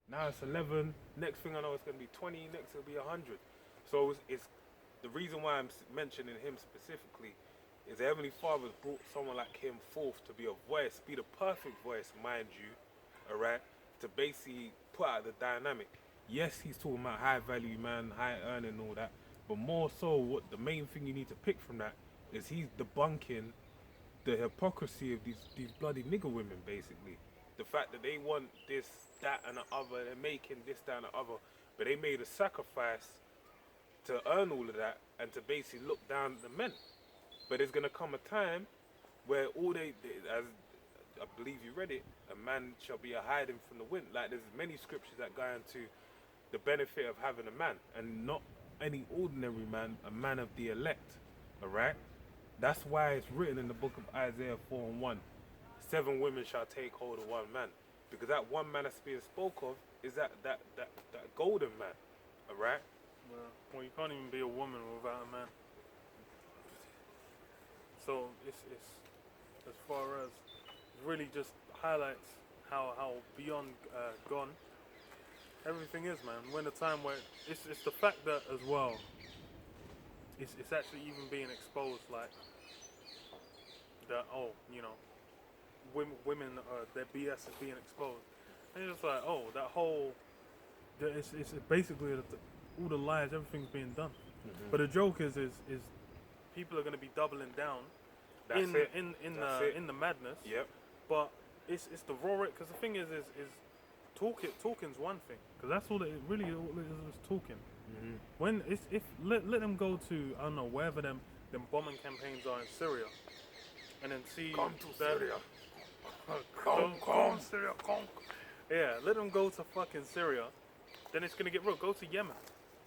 Now it's 11. Next thing I know, it's going to be 20. Next, it'll be 100. So it's the reason why I'm mentioning him specifically is the Heavenly Father's brought someone like him forth to be a voice, be the perfect voice, mind you, alright, to basically put out the dynamic. Yes, he's talking about high value man, high earning and all that, but more so what the main thing you need to pick from that is he's debunking the hypocrisy of these bloody nigger women, basically. The fact that they want this, that, and the other, they're making this, that, and the other, but they made a sacrifice to earn all of that and to basically look down at the men. But there's gonna come a time where as I believe you read it, a man shall be a hiding from the wind. Like there's many scriptures that go into the benefit of having a man, and not any ordinary man, a man of the elect. All right. That's why it's written in the book of Isaiah 4:1. 7 women shall take hold of one man, because that one man that's being spoke of is that golden man. All right. Well, you can't even be a woman without a man. So it's as far as it really just highlights how beyond gone everything is, man. We're in a time where it's the fact that as well. It's actually even being exposed, like that. Oh, women their BS is being exposed, and it's just like, oh, that whole. It's basically all the lies, everything's being done. But the joke is people are going to be doubling down That's it. That's it. in the madness. Yep. But it's the raw. Because the thing is talking's one thing. Because that's all all it is talking. When if let them go to, I don't know, wherever them bombing campaigns are in Syria, and then see Come to that, Syria. come Syria, come. Yeah, let them go to fucking Syria. Then it's gonna get real. Go to Yemen.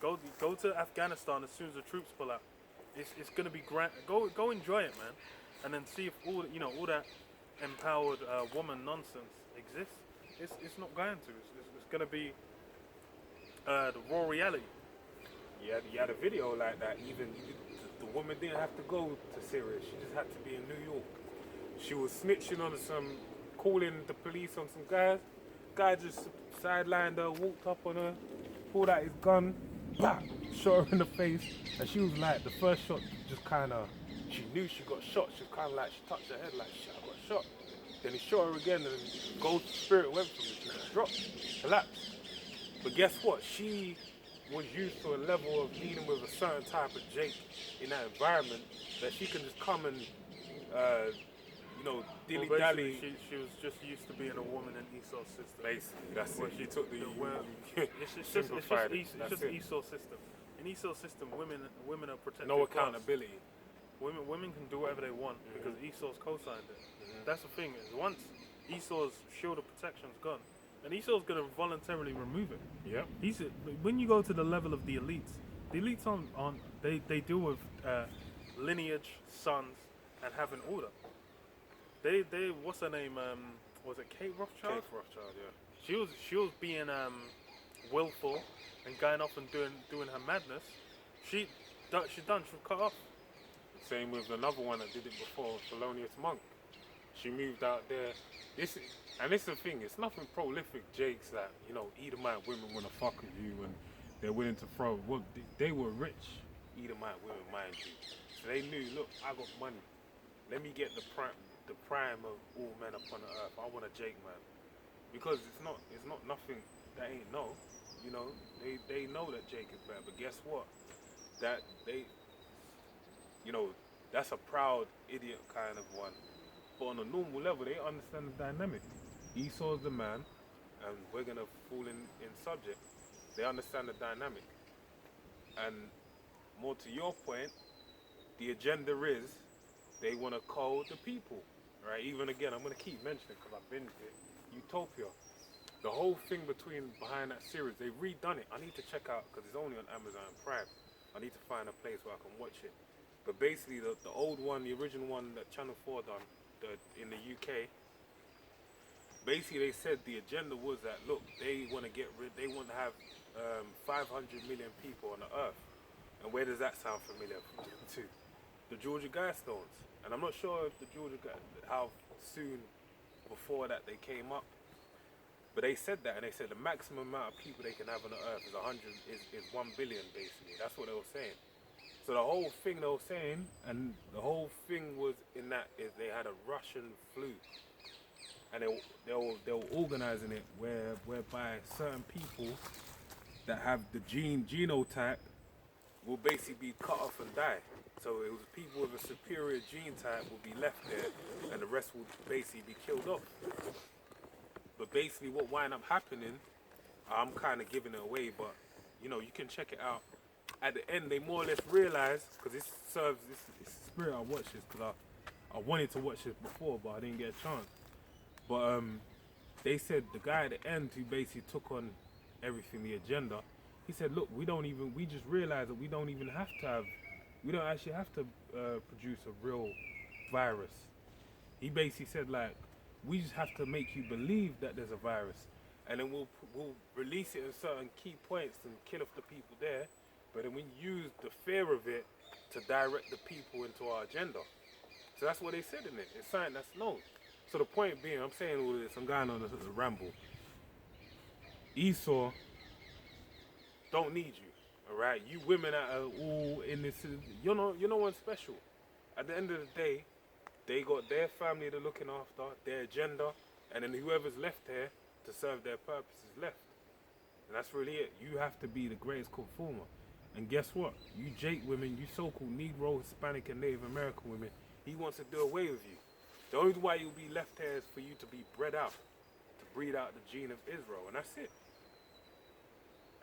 Go to Afghanistan as soon as the troops pull out. It's gonna be grand. Go enjoy it, man. And then see if all that empowered woman nonsense exists. It's not going to. It's gonna be the raw reality. You had a video like that. Even the woman didn't have to go to Syria. She just had to be in New York. She was snitching on calling the police on some guys. Guy just sidelined her, walked up on her, pulled out his gun, bam, shot her in the face. And she was like, the first shot just kind of, she knew she got shot. She was kind of like, she touched her head like, shit, I got shot. Then he shot her again and ghost spirit went from her. She just dropped, collapsed. But guess what? She was used to a level of dealing with a certain type of Jake in that environment that she can just come and, dilly dally. She was just used to being a woman in Esau's system. Basically, that's it. She took the It's just Esau's system. In Esau's system, women are protected. No accountability. Women can do whatever they want because Esau's co-signed it. That's the thing. Is once Esau's shield of protection's gone, and Esau's going to voluntarily remove it. Yep. When you go to the level of the elites aren't they deal with lineage, sons, and having order. They what's her name? Was it Kate Rothschild? Kate Rothschild, yeah. She was being willful and going off and doing her madness. She done. She was cut off. Same with another one that did it before, Thelonious Monk. She moved out there. This is the thing. It's nothing prolific, Jakes. That Edomite women want to fuck with you and they're willing to throw. Well, they were rich, Edomite women, mind you. So they knew. Look, I got money. Let me get the prime of all men upon the earth. I want a Jake man, because it's not nothing that ain't no. They know that Jake is better. But guess what? That that's a proud idiot kind of one. But on a normal level, they understand the dynamic. Esau's the man, and we're gonna fall in subject. They understand the dynamic. And more to your point, the agenda is they want to code the people, right? Even again, I'm gonna keep mentioning because I've been to it. Utopia. The whole thing behind that series, they've redone it. I need to check out because it's only on Amazon Prime. I need to find a place where I can watch it. But basically, the old one, the original one that Channel 4 done in the UK, basically they said the agenda was that, look, they want to have 500 million people on the earth. And where does that sound familiar to? The Georgia Guidestones. And I'm not sure if how soon before that they came up. But they said that, and they said the maximum amount of people they can have on the earth is 1 billion, basically. That's what they were saying. So the whole thing they were saying, and the whole thing was in that is they had a Russian flu, and they were organizing it whereby certain people that have the genotype will basically be cut off and die. So it was people with a superior gene type will be left there, and the rest will basically be killed off. But basically what wind up happening, I'm kind of giving it away, but you know, you can check it out. At the end, they more or less realized, because this serves this spirit, I watched this because I wanted to watch this before, but I didn't get a chance. But they said the guy at the end who basically took on everything, the agenda, he said, look, we just realized that we don't actually have to produce a real virus. He basically said, like, we just have to make you believe that there's a virus, and then we'll release it in certain key points and kill off the people there, but then we use the fear of it to direct the people into our agenda. So that's what they said in it. It's something that's known. So the point being, I'm saying all of this, I'm going on a ramble. Esau don't need you, all right? You women that are all in this, you're no one special. At the end of the day, they got their family they're looking after, their agenda, and then whoever's left here to serve their purpose is left. And that's really it. You have to be the greatest conformer. And guess what? You Jake women, you so-called Negro, Hispanic, and Native American women, he wants to do away with you. The only way you'll be left here is for you to be bred out, to breed out the gene of Israel, and that's it.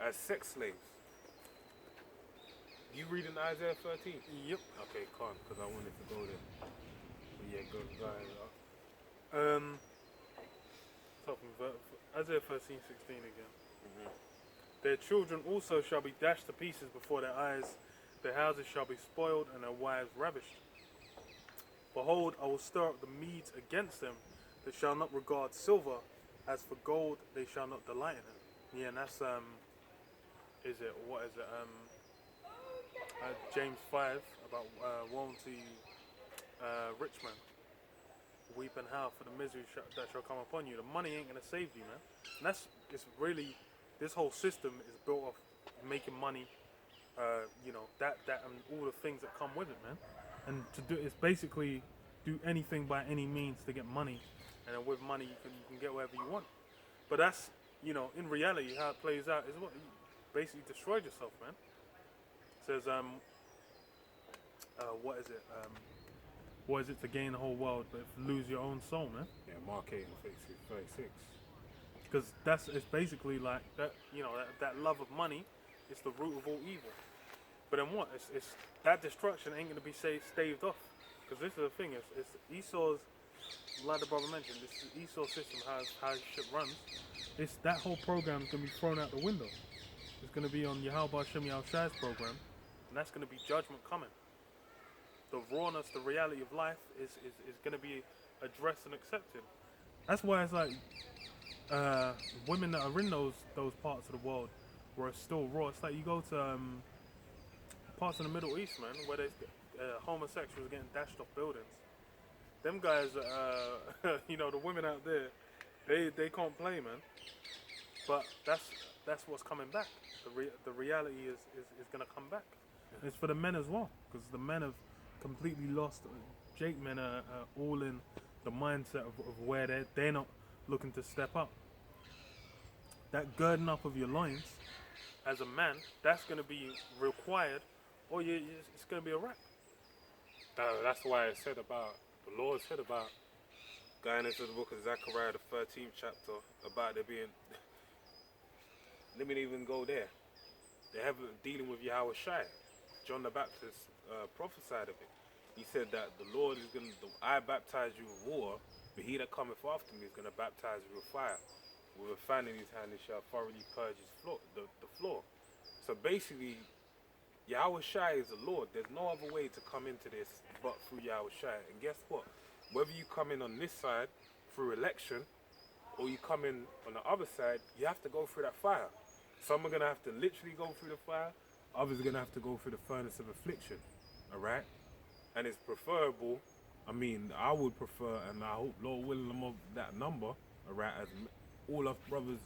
As sex slaves. You reading Isaiah 13? Yep. Okay, calm, because I wanted to go there. But yeah, go guys. Isaiah 13:16 again. Their children also shall be dashed to pieces before their eyes. Their houses shall be spoiled and their wives ravished. Behold, I will stir up the Medes against them. They shall not regard silver. As for gold, they shall not delight in it. Yeah, and that's James 5 about woe to rich man. Weep and howl for the misery that shall come upon you. The money ain't gonna save you, man. And it's really, this whole system is built off making money. That and all the things that come with it, man. And to do it's basically do anything by any means to get money, and then with money you can get whatever you want. But that's in reality how it plays out is what you basically destroyed yourself, man. It says what is it to gain the whole world but lose your own soul, man? Yeah, Mark 8:36. Because it's basically like that. That love of money is the root of all evil. But then what? It's that destruction ain't gonna be staved off. Because this is the thing. It's Esau's, like the brother mentioned. This is Esau system. How shit runs. That whole program is gonna be thrown out the window. It's gonna be on Yahweh Shem Yahushai's program, and that's gonna be judgment coming. The rawness, the reality of life is gonna be addressed and accepted. That's why it's like women that are in those parts of the world where it's still raw. It's like you go to parts of the Middle East, man, where there's homosexuals getting dashed off buildings. Them guys, the women out there, they can't play, man. But that's what's coming back. The reality is gonna come back. And it's for the men as well, because the men have completely lost. Jake men are all in the mindset of where they're not looking to step up. That girding up of your loins as a man, that's going to be required, or it's going to be a wrap. That's why the Lord said about going into the book of Zechariah, the 13th chapter, about there being. Let me even go there. They have dealing with Yahweh Shai. John the Baptist prophesied of it. He said that the Lord is going to, I baptize you with water, but he that cometh after me is going to baptize you with fire. With a fan in his hand, he shall thoroughly purge his floor, the floor. So basically, Yahweh Shai is the Lord. There's no other way to come into this but through Yahweh Shai. And guess what? Whether you come in on this side through election, or you come in on the other side, you have to go through that fire. Some are going to have to literally go through the fire. Others are going to have to go through the furnace of affliction. All right? And it's preferable, I would prefer, and I hope Lord willing I'm of that number, all right, as all us brothers,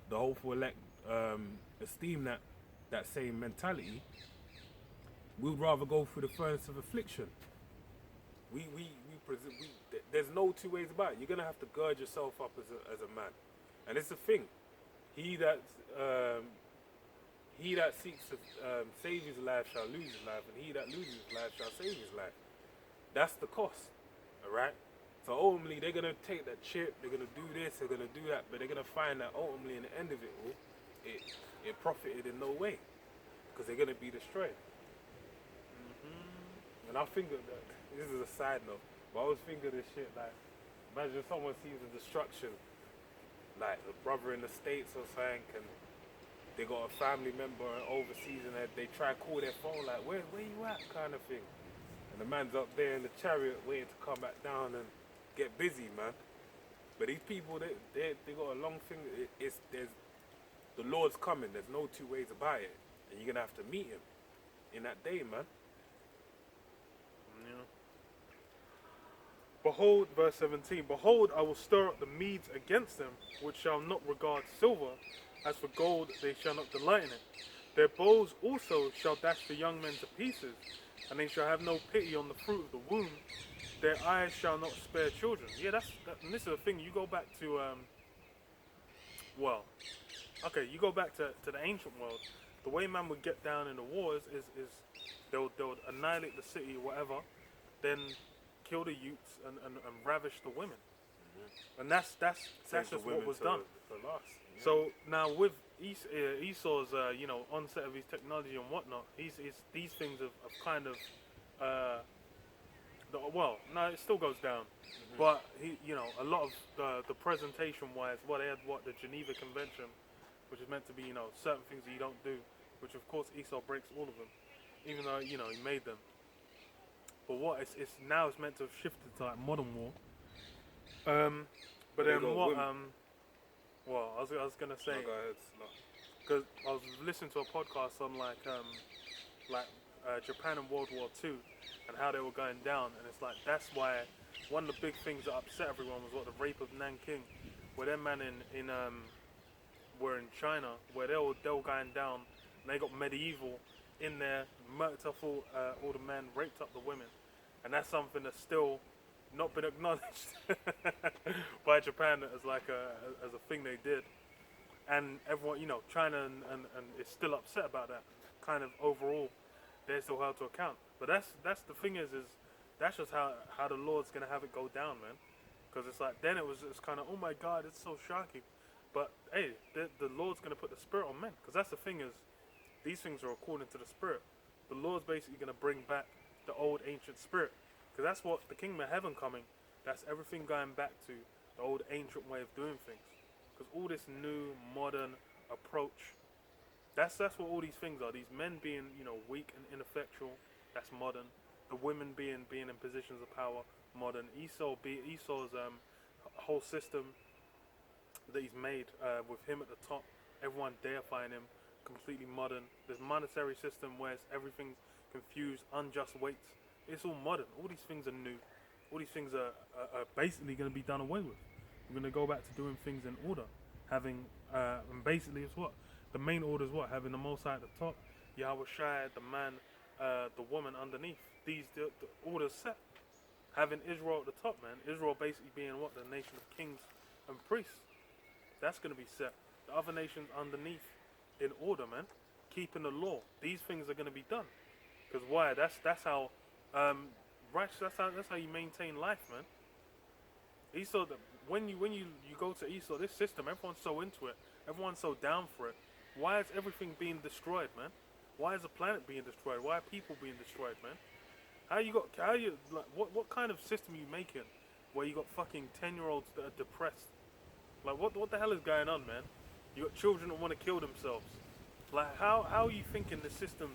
the hopeful elect, esteem that same mentality, we'd rather go through the furnace of affliction. There's no two ways about it. You're gonna have to gird yourself up as a man, and it's the thing. He that seeks to save his life shall lose his life, and he that loses his life shall save his life. That's the cost, all right. So ultimately, they're gonna take that chip. They're gonna do this. They're gonna do that, but they're gonna find that ultimately, in the end of it all, it profited in no way, because they're gonna be destroyed. And I think that this is a side note, but I always think of this shit like, imagine someone sees the destruction, like a brother in the States or something, and they got a family member overseas, and they try to call their phone like, where you at, kind of thing. And the man's up there in the chariot waiting to come back down and get busy, man. But these people, they got a long thing. There's the Lord's coming. There's no two ways about it, and you're gonna have to meet him in that day, man. Yeah. Behold, verse 17, behold, I will stir up the Medes against them, which shall not regard silver. As for gold, they shall not delight in it. Their bows also shall dash the young men to pieces, and they shall have no pity on the fruit of the womb. Their eyes shall not spare children. Yeah, and this is the thing. You go back to, you go back to the ancient world. The way man would get down in the wars is they would annihilate the city or whatever, then kill the youths and ravish the women. Mm-hmm. And that's just what was done. Yeah. So now with Esau's onset of his technology and whatnot, these things have kind of it still goes down. Mm-hmm. But a lot of the presentation wise, they had the Geneva Convention, which is meant to be certain things that you don't do, which of course Esau breaks all of them, even though he made them. But it's now meant to have shifted to like modern war. But then what? I was gonna say, because I was listening to a podcast on Japan and World War II and how they were going down, and it's like that's why one of the big things that upset everyone was the rape of Nanking, where their men were in China, where they were going down, and they got medieval in there, murked up all the men, raped up the women, and that's something that's still not been acknowledged by Japan as as a thing they did, and everyone, China and is still upset about that. Kind of overall, they're still held to account. But that's the thing is that's just how the Lord's gonna have it go down, man. Because it's like then it's kind of, oh my God, it's so shocking. But hey, the Lord's gonna put the Spirit on men, because that's the thing is, these things are according to the Spirit. The Lord's basically gonna bring back the old ancient spirit. Because that's what the kingdom of heaven coming, that's everything going back to the old ancient way of doing things. Because all this new modern approach, that's what all these things are. These men being weak and ineffectual, that's modern. The women being in positions of power, modern. Esau's whole system that he's made with him at the top, everyone deifying him, completely modern. This monetary system where everything's confused, unjust weights. It's all modern. All these things are new. All these things are basically going to be done away with. We're going to go back to doing things in order. Having, and basically it's what? The main order is what? Having the Most High at the top, Yahweh Shai, the man, the woman underneath. The order's set. Having Israel at the top, man. Israel basically being what? The nation of kings and priests. That's going to be set. The other nations underneath in order, man. Keeping the law. These things are going to be done. Because why? That's how righteous. That's how you maintain life, man. Esau, when you go to Esau, this system, everyone's so into it. Everyone's so down for it. Why is everything being destroyed, man? Why is the planet being destroyed? Why are people being destroyed, man? What kind of system are you making where you got fucking 10-year-olds that are depressed? Like what the hell is going on, man? You got children that want to kill themselves. Like how are you thinking the system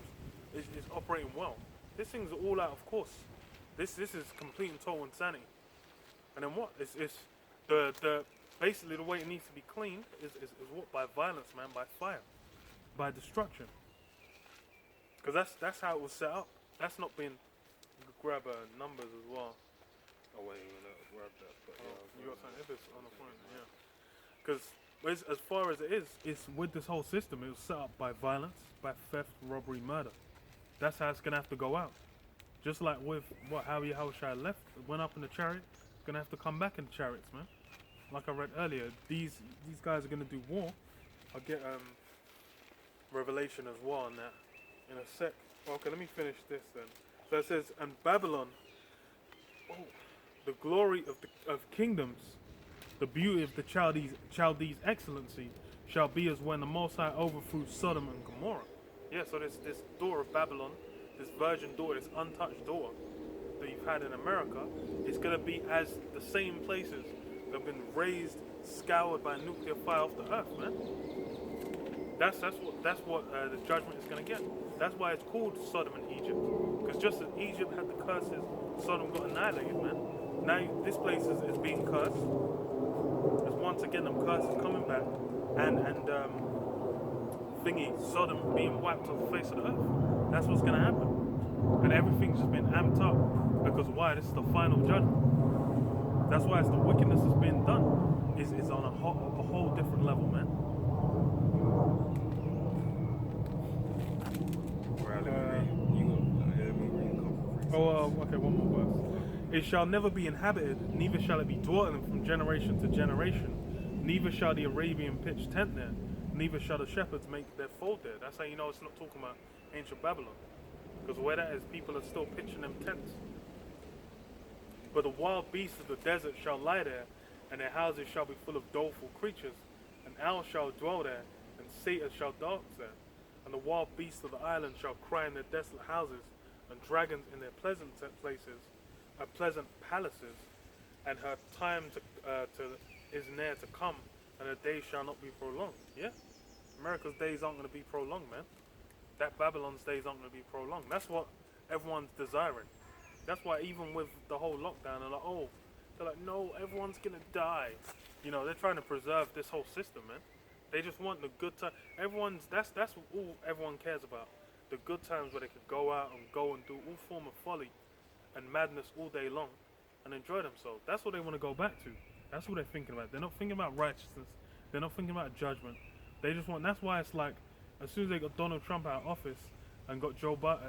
is operating well? This thing's all out of course. This is complete and total insanity. And then what? It's the basically the way it needs to be cleaned is what? By violence, man, by fire, by destruction. Because that's how it was set up. That's not been. You could grab numbers as well. Oh wait, grab that. But you got something? If it's on the phone, yeah. Because But as far as it is, it's with this whole system. It was set up by violence, by theft, robbery, murder. That's how it's gonna have to go out. Just like with how Yahushua left, went up in the chariot, it's gonna have to come back in the chariots, man. Like I read earlier, these guys are gonna do war. I'll get Revelation as well on that in a sec. Okay, let me finish this then. So it says, and Babylon, the glory of kingdoms, the beauty of the Chaldees' excellency, shall be as when the Most High overthrew Sodom and Gomorrah. Yeah, so this door of Babylon, this virgin door, this untouched door that you've had in America, is going to be as the same places that have been razed, scoured by nuclear fire off the earth, man. That's what the judgment is going to get. That's why it's called Sodom and Egypt. Because just as Egypt had the curses, Sodom got annihilated, man. Now this place is being cursed. There's once again them curses coming back, and Sodom being wiped off the face of the earth. That's what's going to happen. And everything's just been amped up because why? This is the final judgment. That's why it's the wickedness that's been done is on a whole different level, man. Okay, one more verse. It shall never be inhabited, neither shall it be dwelt in from generation to generation. Neither shall the Arabian pitch tent there, neither shall the shepherds make their fold there. That's how you know it's not talking about ancient Babylon. Because where that is, people are still pitching them tents. But the wild beasts of the desert shall lie there, and their houses shall be full of doleful creatures. And owls shall dwell there, and satyrs shall dance there. And the wild beasts of the island shall cry in their desolate houses, and dragons in their pleasant places, pleasant palaces. And her time is near to come, and her days shall not be prolonged. Yeah? America's days aren't going to be prolonged, man. That Babylon's days aren't going to be prolonged. That's what everyone's desiring. That's why even with the whole lockdown, they're like, no, everyone's going to die. You know, they're trying to preserve this whole system, man. They just want the good time. That's all everyone cares about. The good times where they could go out and do all form of folly and madness all day long and enjoy themselves. That's what they want to go back to. That's what they're thinking about. They're not thinking about righteousness. They're not thinking about judgment. They just want, that's why it's like, as soon as they got Donald Trump out of office and got Joe Biden,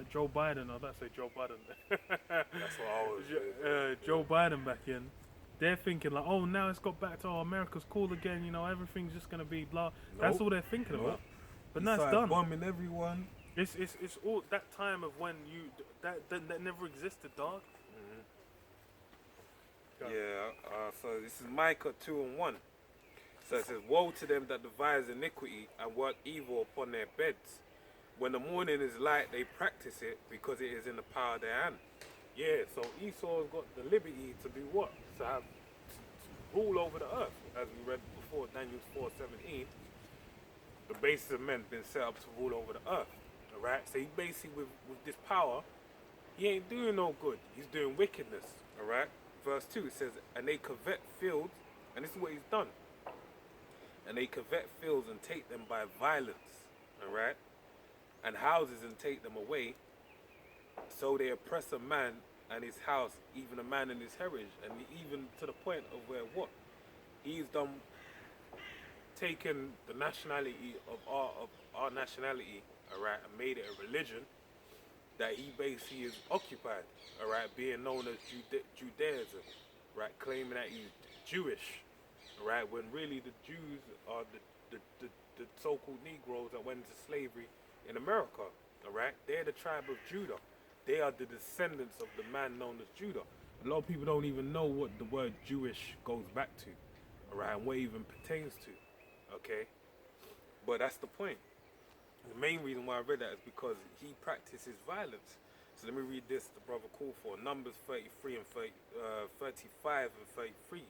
I was about to say Joe Biden. That's what I was Joe Biden back in. They're thinking like, oh, now it's got back to, America's cool again, you know, everything's just going to be blah. That's all they're thinking about. But now it's done. Bombing everyone. It's all that time of when that never existed, dog. Mm-hmm. Yeah, so this is Micah 2:1. So it says, woe to them that devise iniquity and work evil upon their beds. When the morning is light, they practice it because it is in the power of their hand. Yeah, so Esau's got the liberty to do what? To have rule over the earth. As we read before, Daniel 4:17, the basis of men been set up to rule over the earth. Alright? So he basically, with this power, he ain't doing no good. He's doing wickedness. Alright? Verse 2, it says, and they covet fields, and this is what he's done. And they covet fields and take them by violence. Alright? And houses and take them away. So they oppress a man and his house, even a man and his heritage, and even to the point of where what? He's done taken the nationality of our nationality, alright, and made it a religion that he basically is occupied, alright, being known as Judaism, right, claiming that he's Jewish, alright, when really the Jews are the so-called Negroes that went into slavery in America, alright, they're the tribe of Judah. They are the descendants of the man known as Judah. A lot of people don't even know what the word Jewish goes back to, alright, and what it even pertains to, okay? But that's the point. The main reason why I read that is because he practices violence. So let me read this, the brother called for. Numbers 33 and 35 and 33.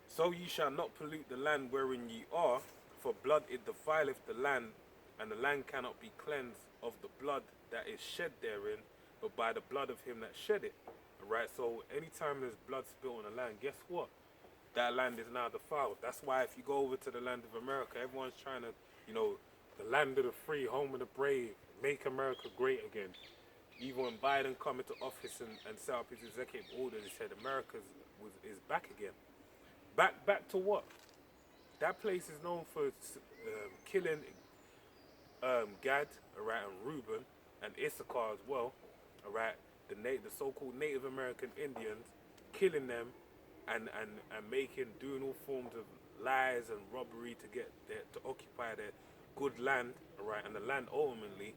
So ye shall not pollute the land wherein ye are, for blood it defileth the land, and the land cannot be cleansed of the blood that is shed therein, but by the blood of him that shed it. Alright, so anytime there's blood spilled on the land, guess what? That land is now defiled. That's why if you go over to the land of America, everyone's trying to, you know, the land of the free, home of the brave, make America great again. Even when Biden come into office and set up his executive order, he said America is back again. Back to what? that place is known for killing Gad, alright, and Reuben, and Issachar as well, alright, the so-called Native American Indians, killing them and doing all forms of lies and robbery to to occupy their good land, alright, and the land ultimately,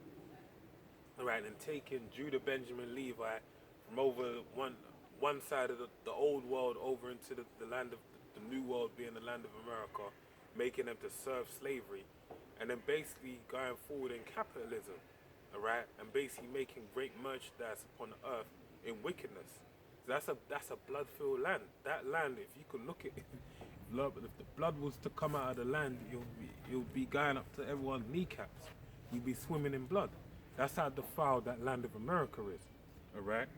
alright, and taking Judah, Benjamin, Levi from over one side of the old world over into the land of the new world, being the land of America, making them to serve slavery, and then basically going forward in capitalism, alright, and basically making great merchandise upon the earth in wickedness. So that's a blood-filled land. That land, if you could look at it, if the blood was to come out of the land, it would be going up to everyone's kneecaps. You'd be swimming in blood. That's how defiled that land of America is, alright?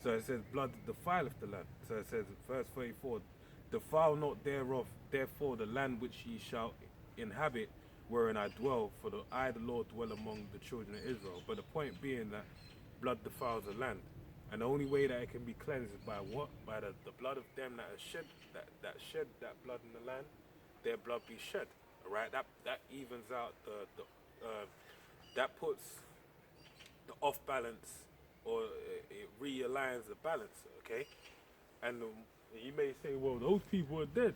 So it says, blood defileth the land. So it says, verse 34, defile not thereof, therefore the land which ye shall inhabit, wherein I dwell, for I, the Lord, dwell among the children of Israel. But the point being that blood defiles the land. And the only way that it can be cleansed is by what? By the blood of them that are shed, that shed that blood in the land, their blood be shed. Alright? That evens out that puts the off balance, or it realigns the balance, okay? And you may say, well, those people are dead,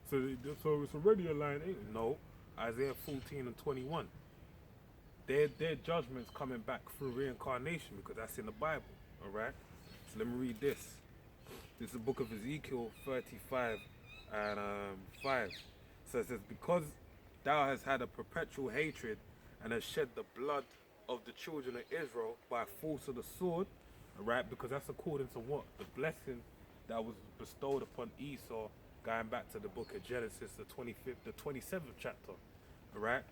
so it's already aligned. No, Isaiah 14 and 21. Their judgment's coming back through reincarnation, because that's in the Bible, all right? So let me read this. This is the book of Ezekiel 35 and 5. So it says, because thou hast had a perpetual hatred and hast shed the blood of the children of Israel by force of the sword, all right? Because that's according to what? The blessing that was bestowed upon Esau, going back to the book of Genesis, the 27th chapter, all right?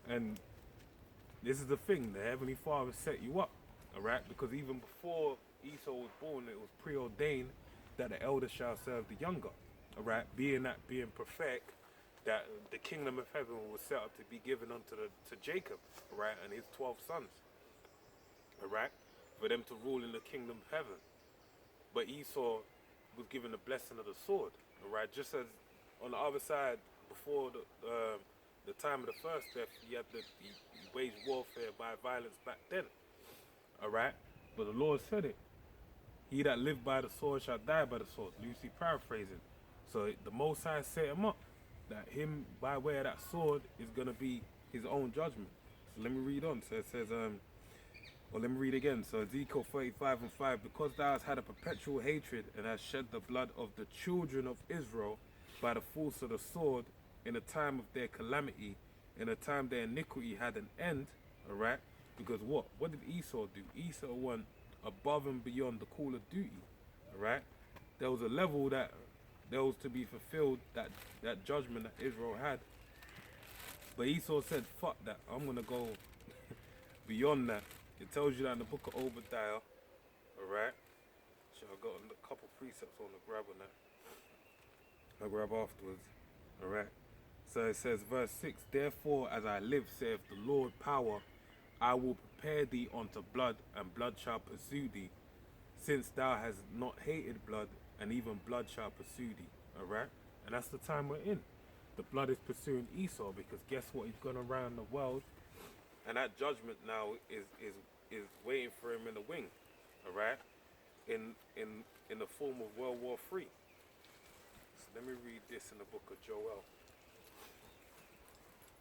And this is the thing, the Heavenly Father set you up, all right? Because even before Esau was born, it was preordained that the elder shall serve the younger, all right? Being prophetic, that the kingdom of heaven was set up to be given to Jacob, all right, and his 12 sons, all right, for them to rule in the kingdom of heaven. But Esau was given the blessing of the sword, all right, just as on the other side, before the time of the first death, he waged warfare by violence back then, all right. But the Lord said it. He that lived by the sword shall die by the sword. Loosely paraphrasing. So the Most High set him up, that him, by way of that sword, is going to be his own judgment. So let me read on. So it says, let me read again. So Ezekiel 35 and 5, because thou hast had a perpetual hatred and hast shed the blood of the children of Israel by the force of the sword in the time of their calamity, in the time their iniquity had an end, all right? Because what? What did Esau do? Esau went above and beyond the call of duty, all right? There was a level that there was to be fulfilled, that judgment that Israel had. But Esau said, fuck that, I'm going to go beyond that. It tells you that in the book of Obadiah, all right? So I got a couple precepts on the grab on that. I'll grab afterwards, all right? So it says, verse 6, therefore as I live, saith the Lord power, I will prepare thee unto blood, and blood shall pursue thee, since thou hast not hated blood, and even blood shall pursue thee. Alright? And that's the time we're in. The blood is pursuing Esau, because guess what? He's gone around the world, and that judgment now is waiting for him in the wing. Alright? In the form of World War III. So let me read this in the book of Joel.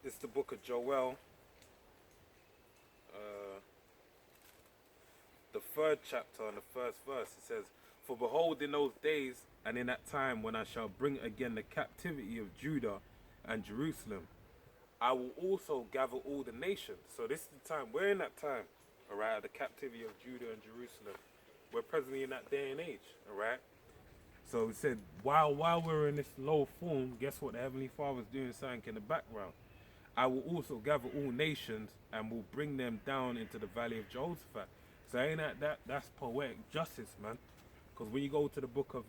This is the book of Joel. The 3rd chapter and the 1st verse, it says, for behold, in those days and in that time when I shall bring again the captivity of Judah and Jerusalem, I will also gather all the nations. So this is the time, we're in that time, alright, the captivity of Judah and Jerusalem. We're presently in that day and age, alright. So it said, while we're in this low form, guess what the Heavenly Father's doing something in the background. I will also gather all nations and will bring them down into the valley of Jehoshaphat. So ain't that's poetic justice, man. Because when you go to the book of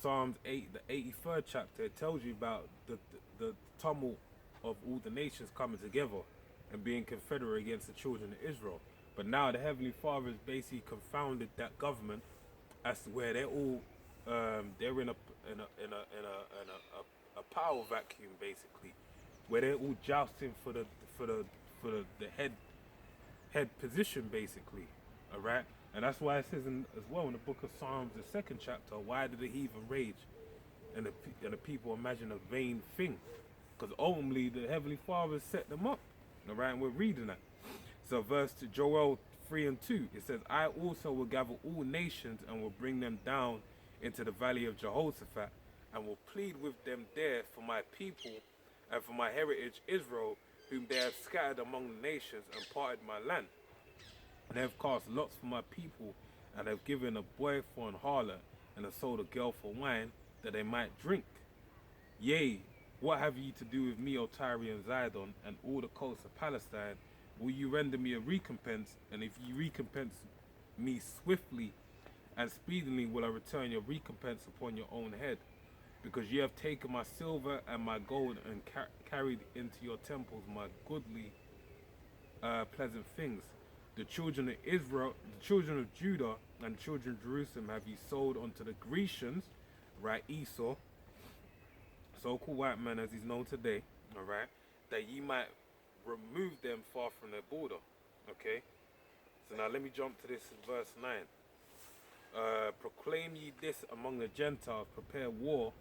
Psalms 8, the 83rd chapter, it tells you about the tumult of all the nations coming together and being confederate against the children of Israel. But now the Heavenly Father has basically confounded that government as to where they're all they're in a a power vacuum basically, where they're all jousting for the head position basically. All right, and that's why it says as well in the book of Psalms, the second chapter, why did the heathen rage and the people imagine a vain thing? Because ultimately the heavenly Father set them up. All right, and we're reading that. So verse to Joel 3:2, it says, I also will gather all nations and will bring them down into the valley of Jehoshaphat, and will plead with them there for my people and for my heritage Israel, whom they have scattered among the nations and parted my land. And they have cast lots for my people, and have given a boy for an harlot, and have sold a girl for wine, that they might drink. Yea, what have ye to do with me, O Tyre and Zidon, and all the coasts of Palestine? Will you render me a recompense? And if ye recompense me swiftly and speedily, will I return your recompense upon your own head? Because ye have taken my silver and my gold, and carried into your temples my goodly, pleasant things. The children of Israel, the children of Judah, and the children of Jerusalem have ye sold unto the Grecians, right, Esau, so-called white man as he's known today, all right, that ye might remove them far from their border. Okay, so now let me jump to this in verse 9. Proclaim ye this among the Gentiles, prepare war,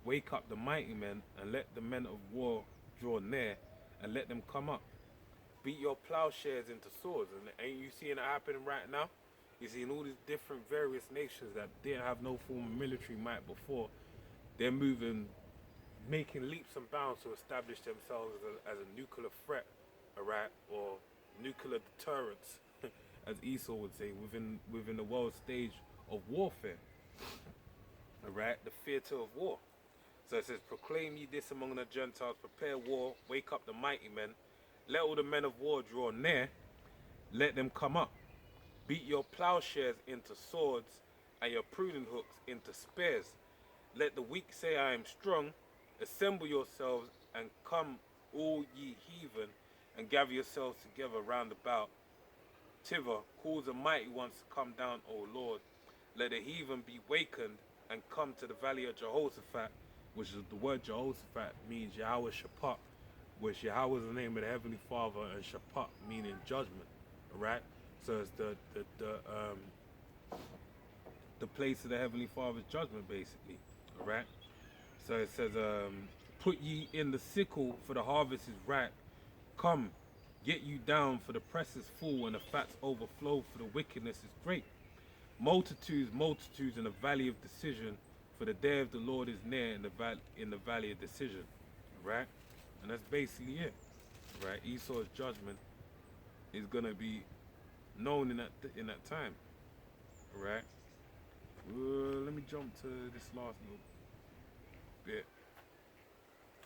wake up the mighty men, and let the men of war draw near, and let them come up. Beat your plowshares into swords. And ain't you seeing it happening right now? You're seeing all these different various nations that didn't have no form of military might before. They're moving, making leaps and bounds to establish themselves as a nuclear threat, alright, or nuclear deterrence, as Esau would say, within the world stage of warfare. Alright, the theatre of war. So it says, proclaim ye this among the Gentiles, prepare war, wake up the mighty men, let all the men of war draw near, let them come up. Beat your plowshares into swords, and your pruning hooks into spears. Let the weak say, I am strong. Assemble yourselves, and come, all ye heathen, and gather yourselves together round about. Tivah, cause the mighty ones to come down, O Lord. Let the heathen be wakened, and come to the valley of Jehoshaphat, which is the word Jehoshaphat means Yahweh Shaphat, which Yahweh is the name of the Heavenly Father, and Shaphat meaning judgment. Alright? So it's the place of the Heavenly Father's judgment, basically. Alright? So it says, put ye in the sickle, for the harvest is ripe. Come, get you down, for the press is full, and the fats overflow, for the wickedness is great. Multitudes, multitudes in the valley of decision, for the day of the Lord is near in the valley of decision. Right? And that's basically it. Right? Esau's judgment is gonna be known in that time. Right? Let me jump to this last little bit.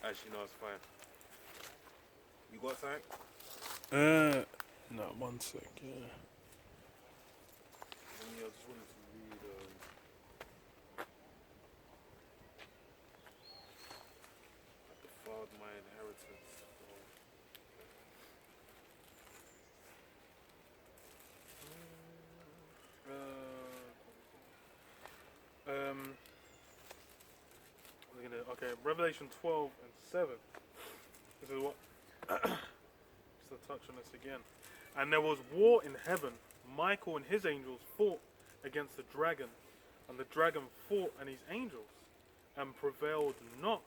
Actually, no, it's fine. You got something? No, 1 sec, yeah. I just wanted to read I defiled my inheritance. Okay, Revelation 12 and 7. This is what. Just to touch on this again. And there was war in heaven. Michael and his angels fought against the dragon, and the dragon fought and his angels, and prevailed not.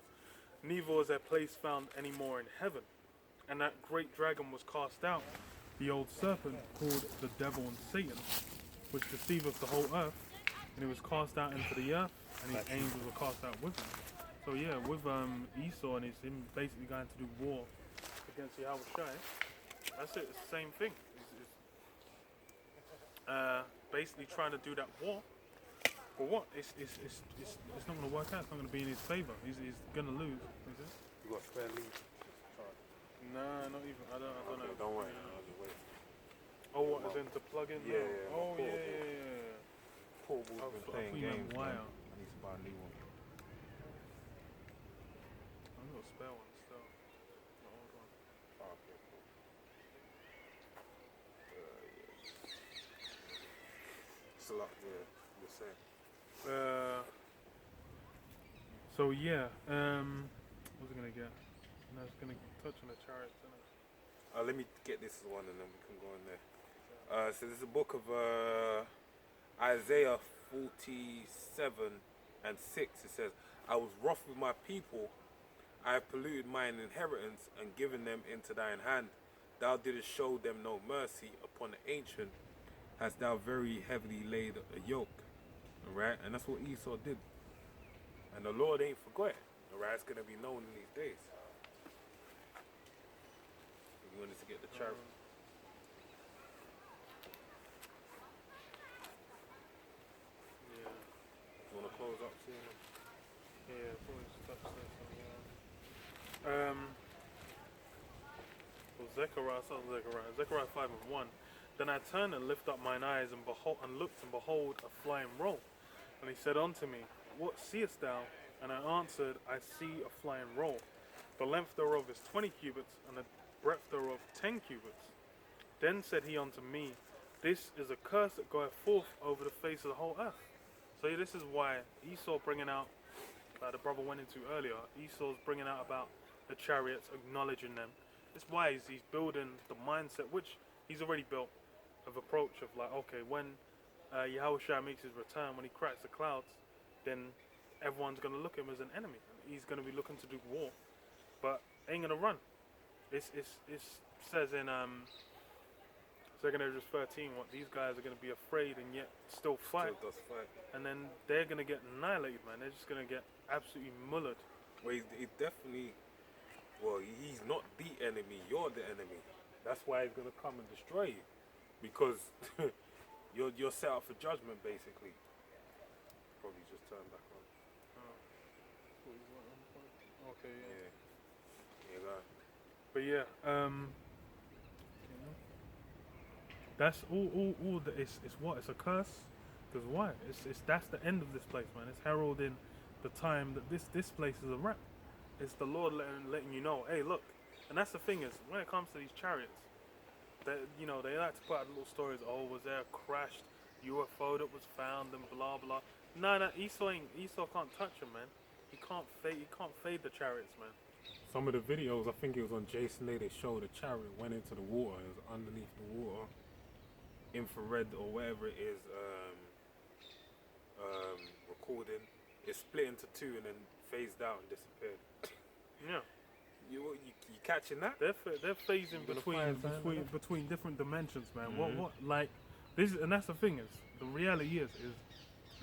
Neither was their place found any more in heaven. And that great dragon was cast out, the old serpent called the devil and Satan, which deceiveth the whole earth. And he was cast out into the earth, and his angels were cast out with him. So yeah, with Esau and him basically going to do war against Yahweh Shai, that's it. It's the same thing. It's basically trying to do that war. But what? It's not going to work out. It's not going to be in his favor. He's going to lose. Is it? You got spare leave? Nah, not even. I don't know. Don't worry. I'll just wait. Oh, what? As in to plug in? Yeah, now? yeah. Oh, yeah. Portable's been playing games. Wire. I need to buy a new one. I've got a spare one still. The old one. Oh, okay, cool. It's a lot, yeah. You're saying. So yeah, What's it gonna get? No, it's gonna touch on the chariots, isn't it? Let me get this one and then we can go in there. So this is a book of Isaiah 47 and 6. It says, I was wroth with my people. I have polluted mine inheritance and given them into thine hand. Thou didst show them no mercy. Upon the ancient hast thou very heavily laid a yoke. Alright? And that's what Esau did. And the Lord ain't forgot. Alright? It's going to be known in these days. We wanted to get the chariot. Yeah. You want to close up soon? Yeah, probably just touch this one, yeah. Well, Zechariah 5 and 1. Then I turned and lifted up mine eyes and looked and behold a flying roll. And he said unto me, What seest thou? And I answered, I see a flying roll. The length thereof is 20 cubits, and the breadth thereof 10 cubits. Then said he unto me, This is a curse that goeth forth over the face of the whole earth. So this is why Esau bringing out, like the brother went into earlier, Esau's bringing out about the chariots, acknowledging them. It's why he's building the mindset, which he's already built, of approach of like, okay, when Yahushua makes his return, when he cracks the clouds, then everyone's going to look at him as an enemy. He's going to be looking to do war, but ain't going to run. It says in 2nd Esdras 13 what these guys are going to be afraid and yet still fight. Still does fight. And then they're going to get annihilated, man. They're just going to get absolutely mullered. Well, he definitely, well, he's not the enemy, you're the enemy. That's why he's going to come and destroy you. Because you're set up for judgment, basically. Probably just turn back on. Okay, yeah. Yeah, go. But yeah, that's all that it's what? It's a curse? Because why? That's the end of this place, man. It's heralding the time that this place is a wrap. It's the Lord letting you know, hey, look. And that's the thing is, when it comes to these chariots, that they like to put out little stories. Oh, was there a crashed UFO that was found and blah blah. No, Esau can't touch him, man. He can't fade the chariots, man. Some of the videos, I think it was on Jason Day, they showed a chariot went into the water. It was underneath the water, infrared or whatever it is, recording. It split into two and then phased out and disappeared. Yeah. You catching that? They're phasing between different dimensions, man. Mm-hmm. What like this is, and that's the thing is the reality is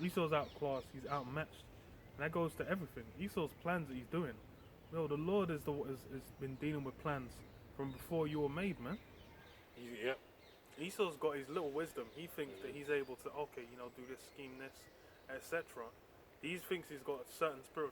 Esau's outclassed, he's outmatched, and that goes to everything. Esau's plans that he's doing. Yo, the Lord has been dealing with plans from before you were made, man. Yeah. Esau's got his little wisdom. He thinks that he's able to do this, scheme this, etc. He thinks he's got certain spiritual